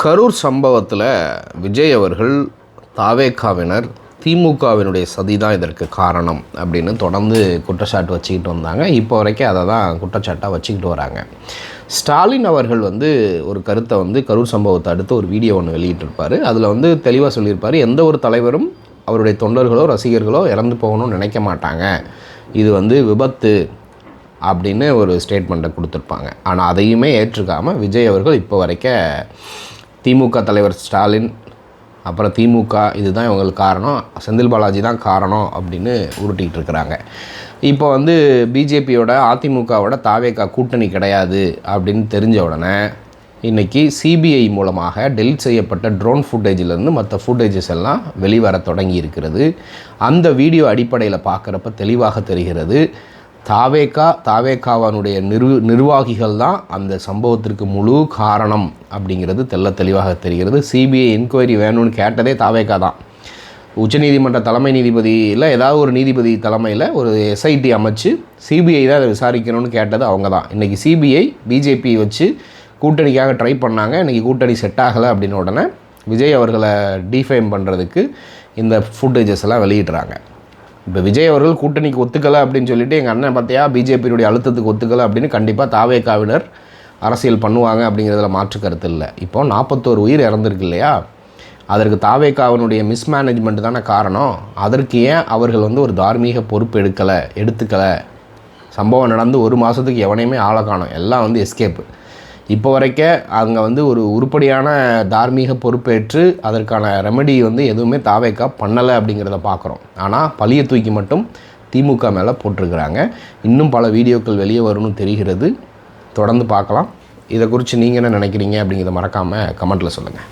கரூர் சம்பவத்தில் விஜய் அவர்கள் தாவேகாவினர் திமுகவினுடைய சதி தான் இதற்கு காரணம் அப்படின்னு தொடர்ந்து குற்றச்சாட்டு வச்சுக்கிட்டு வந்தாங்க. இப்போ வரைக்கும் அதை தான் குற்றச்சாட்டாக வச்சுக்கிட்டு வராங்க. ஸ்டாலின் அவர்கள் ஒரு கருத்தை கரூர் சம்பவத்தை அடுத்து ஒரு வீடியோ ஒன்று வெளியிட்டிருப்பார். அதில் தெளிவாக சொல்லியிருப்பார், எந்த ஒரு தலைவரும் அவருடைய தொண்டர்களோ ரசிகர்களோ இறந்து போகணும்னு நினைக்க மாட்டாங்க, இது விபத்து அப்படின்னு ஒரு ஸ்டேட்மெண்ட்டை கொடுத்துருப்பாங்க. ஆனால் அதையுமே ஏற்றுக்காமல் விஜய் அவர்கள் இப்போ வரைக்கும் திமுக தலைவர் ஸ்டாலின், அப்புறம் திமுக இதுதான் இவங்களுக்கு காரணம், செந்தில் பாலாஜி தான் காரணம் அப்படின்னு உருட்டிகிட்டு இருக்கிறாங்க. இப்போ பிஜேபியோட அதிமுகவோட தாவேகா கூட்டணி கிடையாது அப்படின்னு தெரிஞ்ச உடனே இன்றைக்கி சிபிஐ மூலமாக டெலிட் செய்யப்பட்ட ட்ரோன் ஃபுட்டேஜிலேருந்து மற்ற ஃபுட்டேஜஸ் எல்லாம் வெளிவர தொடங்கி இருக்கிறது. அந்த வீடியோ அடிப்படையில் பார்க்குறப்ப தெளிவாக தெரிகிறது, தாவேகாவனுடைய நிர்வாகிகள் தான் அந்த சம்பவத்திற்கு முழு காரணம் அப்படிங்கிறது தெளிவாக தெரிகிறது. சிபிஐ என்கொயரி வேணும்னு கேட்டதே தாவேகா தான். உச்சநீதிமன்ற தலைமை நீதிபதியில் ஏதாவது ஒரு நீதிபதி தலைமையில் ஒரு எஸ்ஐடி அமைச்சு சிபிஐ தான் அதை விசாரிக்கணும்னு கேட்டது அவங்க தான். இன்றைக்கி சிபிஐ பிஜேபி வச்சு கூட்டணிக்காக ட்ரை பண்ணாங்க. இன்றைக்கி கூட்டணி செட் ஆகலை அப்படின்னு உடனே விஜய் அவர்களை டிஃபேம் பண்ணுறதுக்கு இந்த ஃபுட்டேஜஸ் எல்லாம் வெளியிடுறாங்க. இப்போ விஜய் அவர்கள் கூட்டணிக்கு ஒத்துக்கலை அப்படின்னு சொல்லிட்டு எங்கள் அண்ணன் பார்த்தியா பிஜேபியினுடைய அழுத்தத்துக்கு ஒத்துக்கலை அப்படின்னு கண்டிப்பாக தாவேகாவினர் அரசியல் பண்ணுவாங்க அப்படிங்கிறதுல மாற்று கருத்து இல்லை. இப்போ 41 உயிர் இறந்துருக்கு இல்லையா, அதற்கு தாவேகாவினுடைய மிஸ்மேனேஜ்மெண்ட் தானே காரணம். அதற்கு ஏன் அவர்கள் ஒரு தார்மீக பொறுப்பு எடுத்துக்கலை? சம்பவம் நடந்து 1 மாதத்துக்கு எவனையுமே ஆளை காணோம், எல்லாம் எஸ்கேப்பு. இப்போ வரைக்கும் அங்கே ஒரு உருப்படியான தார்மீக பொறுப்பேற்று அதற்கான ரெமெடி எதுவுமே தாவேகா பண்ணலை அப்படிங்கிறத பார்க்குறோம். ஆனால் பழியை தூக்கி மட்டும் திமுக மேலே போட்டிருக்கிறாங்க. இன்னும் பல வீடியோக்கள் வெளியே வரும்னு தெரிகிறது. தொடர்ந்து பார்க்கலாம். இதை குறித்து நீங்கள் என்ன நினைக்கிறீங்க அப்படிங்கிறத மறக்காமல் கமெண்ட்டில் சொல்லுங்கள்.